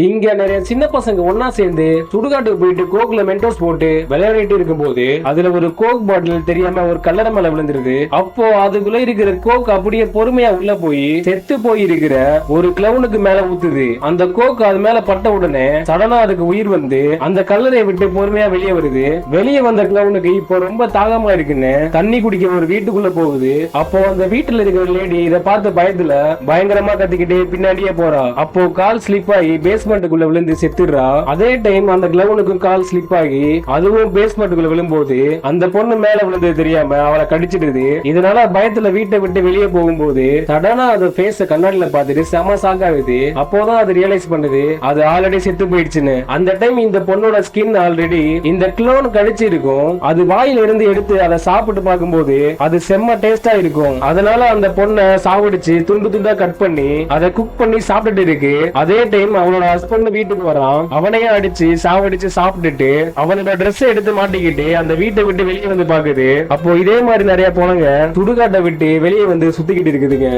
இங்க நிறைய சின்ன பசங்க ஒன்னா சேர்ந்து சுடுகாட்டுக்கு போயிட்டு கோக்ல மென்டோஸ் போட்டு விளையாடிட்டு இருக்கும் போது அதுல ஒரு கோக் பாட்டில் தெரியாம ஒரு கல்லறை மேல விழுந்துருது. அப்போ அதுக்குள்ள இருக்கிற கோக் அப்படியே பொறுமையா உள்ள போய் செத்து போய் இருக்கிற ஒரு கிளவுனுக்கு மேல ஊத்துது. அந்த கோக் அது மேல பட்ட உடனே சடனா அதுக்கு உயிர் வந்து அந்த கல்லறையை விட்டு பொறுமையா வெளியே வருது. வெளியே வந்த கிளவுனுக்கு இப்போ ரொம்ப தாகமா இருக்குன்னு தண்ணி குடிக்க ஒரு வீட்டுக்குள்ள போகுது. அப்போ அந்த வீட்டுல இருக்கிற லேடி இதை பார்த்து பயத்துல பயங்கரமா கத்திக்கிட்டே பின்னாடியே போறா. அப்போ கால் ஸ்லிப் ஆகி பேஸ்மெண்ட்டுக்குள்ள விழுந்து செத்துடுறா. அதே டைம் அந்த கிளவுனுக்கும் கால் ஸ்லிப் ஆகி அதுவும் பேஸ்மெண்ட்டுக்குள்ள விழும்போது அந்த பொண்ணு மேல விழுந்தது தெரியாம அவளை கடிச்சிடுது. இதனால பயத்துல வீட்டை விட்டு வெளியே போகும்போது சடனா அது ஃபேஸ கண்ணாடியில பார்த்துட்டு செம ஷாக் ஆகுது. அப்போதான் அது ரியலைஸ் பண்ணுது அது ஆல்ரெடி செத்து போயிடுச்சுன்னு. அந்த டைம் இந்த பொண்ணோட ஸ்கின் ஆல்ரெடி இந்த கிளோன் கடிச்சு இருக்கும். அது வாயில இருந்து எடுத்து அதை சாப்பிட்டு பார்க்கும்போது அது செம்ம டேஸ்டா இருக்கும். அதனால அந்த பொண்ணை சாவடிச்சு துண்டு துண்டா கட் பண்ணி அதை குக் பண்ணி சாப்பிட்டுட்டு இருக்கு. அதே டைம் அவனோட ஹஸ்பண்ட் வீட்டுக்கு வரான். அவனையும் அடிச்சு சாவடிச்சு சாப்பிட்டுட்டு அவனோட ட்ரெஸ் எடுத்து மாட்டிக்கிட்டு அந்த வீட்டை விட்டு வெளியே வந்து பாக்குது. அப்போ இதே மாதிரி நிறைய பொண்ணுங்க சுடுகாட்டை விட்டு வெளியே வந்து சுத்திக்கிட்டு இருக்குதுங்க.